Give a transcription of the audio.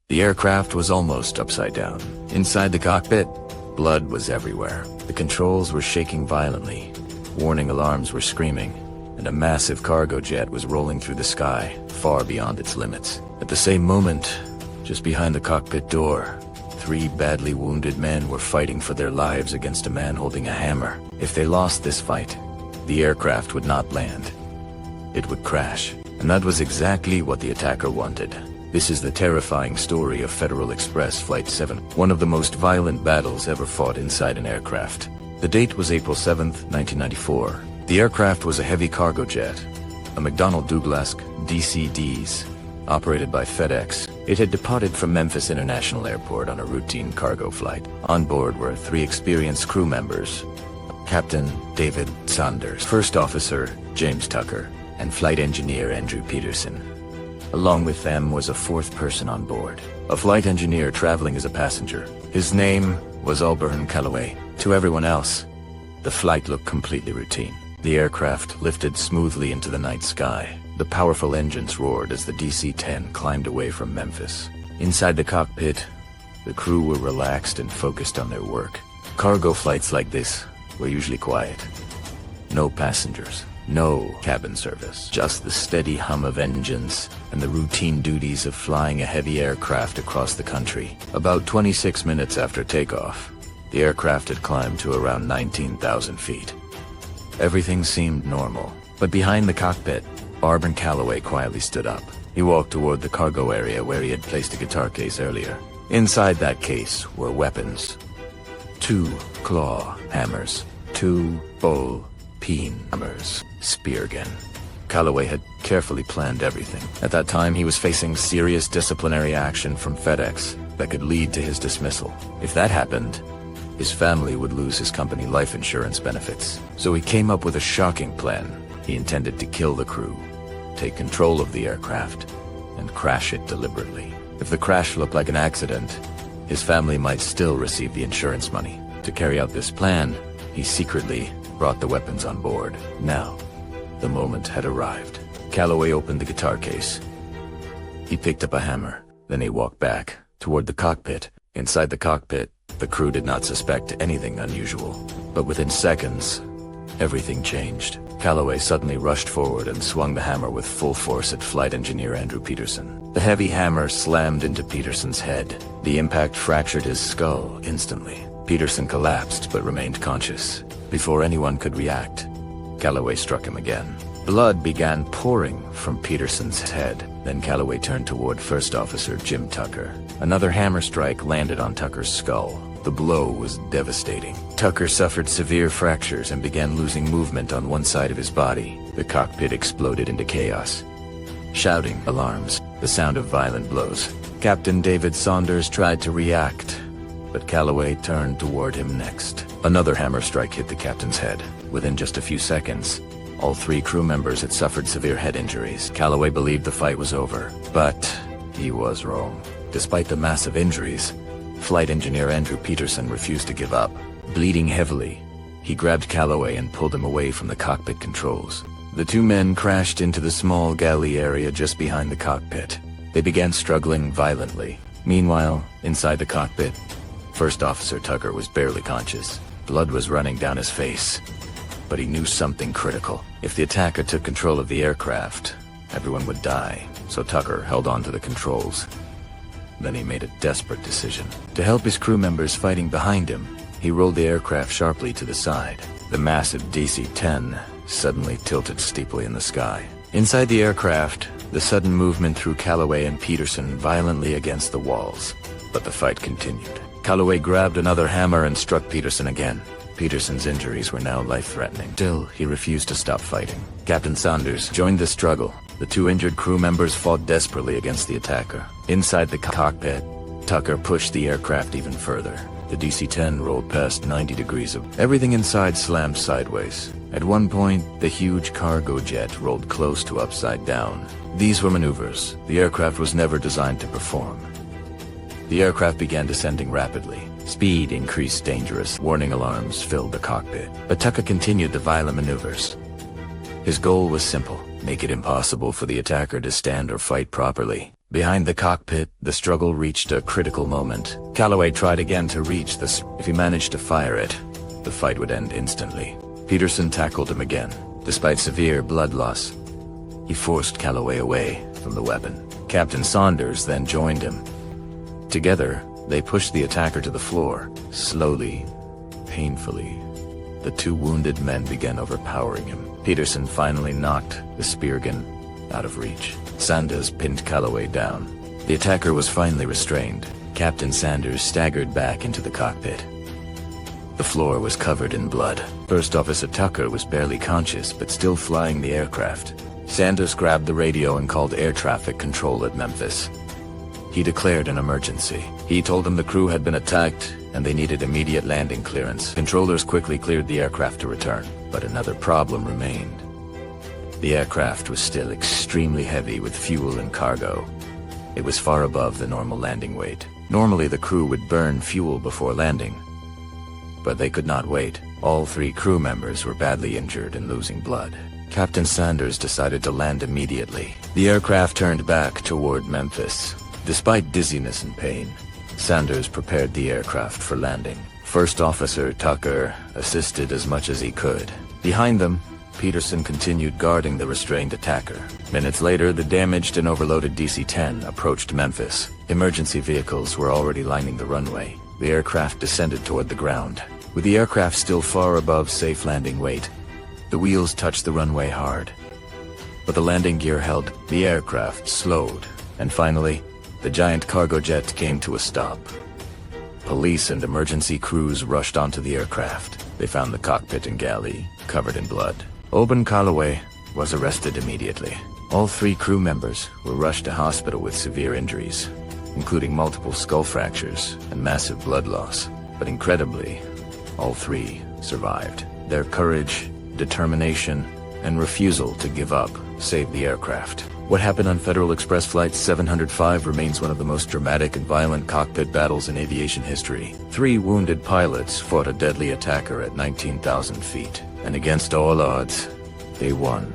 The aircraft was almost upside down. Inside the cockpit, blood was everywhere. The controls were shaking violently. Warning alarms were screaming, and a massive cargo jet was rolling through the sky, far beyond its limits. At the same moment, just behind the cockpit door, 3 badly wounded men were fighting for their lives against a man holding a hammer. If they lost this fight, the aircraft would not land. It would crash. And that was exactly what the attacker wanted. This is the terrifying story of Federal Express Flight 7, one of the most violent battles ever fought inside an aircraft. The date was April 7th, 1994. The aircraft was a heavy cargo jet, a McDonnell Douglas DC-10, operated by FedEx. It had departed from Memphis International Airport on a routine cargo flight. On board were 3 experienced crew members: Captain David Saunders, First Officer James Tucker, and Flight Engineer Andrew Peterson. Along with them was a 4th person on board, a flight engineer traveling as a passenger. His name was Auburn Calloway. To everyone else, the flight looked completely routine. The aircraft lifted smoothly into the night sky. The powerful engines roared as the DC-10 climbed away from Memphis. Inside the cockpit, the crew were relaxed and focused on their work. Cargo flights like this were usually quiet. No passengers, no cabin service, just the steady hum of engines and the routine duties of flying a heavy aircraft across the country. About 26 minutes after takeoff, the aircraft had climbed to around 19,000 feet. Everything seemed normal, but behind the cockpit, Auburn Calloway quietly stood up. He walked toward the cargo area where he had placed a guitar case earlier. Inside that case were weapons. 2 claw hammers, 2 bull-peen hammers, spear gun. Calloway had carefully planned everything. At that time, he was facing serious disciplinary action from FedEx that could lead to his dismissal. If that happened, his family would lose his company life insurance benefits. So he came up with a shocking plan. He intended to kill the crew, take control of the aircraft, and crash it deliberately. If the crash looked like an accident, his family might still receive the insurance money. To carry out this plan, he secretly brought the weapons on board. Now, the moment had arrived. Calloway opened the guitar case. He picked up a hammer. Then he walked back toward the cockpit. Inside the cockpit, the crew did not suspect anything unusual. But within seconds, everything changed. Calloway suddenly rushed forward and swung the hammer with full force at flight engineer Andrew Peterson. The heavy hammer slammed into Peterson's head. The impact fractured his skull instantly. Peterson collapsed but remained conscious. Before anyone could react, Calloway struck him again. Blood began pouring from Peterson's head. Then Calloway turned toward First Officer Jim Tucker. Another hammer strike landed on Tucker's skull. The blow was devastating. Tucker suffered severe fractures and began losing movement on one side of his body. The cockpit exploded into chaos. Shouting, alarms, the sound of violent blows. Captain David Saunders tried to react, but Calloway turned toward him next. Another hammer strike hit the captain's head. Within just a few seconds, all 3 crew members had suffered severe head injuries. Calloway believed the fight was over, but he was wrong. Despite the massive injuries, flight engineer Andrew Peterson refused to give up. Bleeding heavily, he grabbed Calloway and pulled him away from the cockpit controls. The 2 men crashed into the small galley area just behind the cockpit. They began struggling violently. Meanwhile, inside the cockpit, First Officer Tucker was barely conscious. Blood was running down his face, but he knew something critical. If the attacker took control of the aircraft, everyone would die. So Tucker held on to the controls. Then he made a desperate decision. To help his crew members fighting behind him, he rolled the aircraft sharply to the side. The massive DC-10 suddenly tilted steeply in the sky. Inside the aircraft, the sudden movement threw Calloway and Peterson violently against the walls. But the fight continued. Calloway grabbed another hammer and struck Peterson again. Peterson's injuries were now life-threatening. Still, he refused to stop fighting. Captain Saunders joined the struggle. The 2 injured crew members fought desperately against the attacker. Inside the cockpit, Tucker pushed the aircraft even further. The DC-10 rolled past 90 degrees of... Everything inside slammed sideways. At one point, the huge cargo jet rolled close to upside down. These were maneuvers the aircraft was never designed to perform. The aircraft began descending rapidly. Speed increased dangerous. Warning alarms filled the cockpit. But Tucker continued the violent maneuvers. His goal was simple: make it impossible for the attacker to stand or fight properly. Behind the cockpit, the struggle reached a critical moment. Calloway tried again to reach the If he managed to fire it, the fight would end instantly. Peterson tackled him again. Despite severe blood loss, he forced Calloway away from the weapon. Captain Saunders then joined him. Together, they pushed the attacker to the floor. Slowly, painfully, the two wounded men began overpowering him. Peterson finally knocked the speargun out of reach. Sanders pinned Calloway down. The attacker was finally restrained. Captain Sanders staggered back into the cockpit. The floor was covered in blood. First Officer Tucker was barely conscious but still flying the aircraft. Sanders grabbed the radio and called air traffic control at Memphis. He declared an emergency. He told them the crew had been attacked and they needed immediate landing clearance. Controllers quickly cleared the aircraft to return, but another problem remained. The aircraft was still extremely heavy with fuel and cargo. It was far above the normal landing weight. Normally the crew would burn fuel before landing, but they could not wait. All 3 crew members were badly injured and losing blood. Captain Sanders decided to land immediately. The aircraft turned back toward Memphis. Despite dizziness and pain, Sanders prepared the aircraft for landing. First Officer Tucker assisted as much as he could. Behind them, Peterson continued guarding the restrained attacker. Minutes later, the damaged and overloaded DC-10 approached Memphis. Emergency vehicles were already lining the runway. The aircraft descended toward the ground. With the aircraft still far above safe landing weight, the wheels touched the runway hard. But the landing gear held. The aircraft slowed, and finally, the giant cargo jet came to a stop. Police and emergency crews rushed onto the aircraft. They found the cockpit and galley covered in blood. Oban Calloway was arrested immediately. All 3 crew members were rushed to hospital with severe injuries, including multiple skull fractures and massive blood loss. But incredibly, all 3 survived. Their courage, determination, and refusal to give up saved the aircraft. What happened on Federal Express Flight 705 remains one of the most dramatic and violent cockpit battles in aviation history. 3 wounded pilots fought a deadly attacker at 19,000 feet, and against all odds, they won.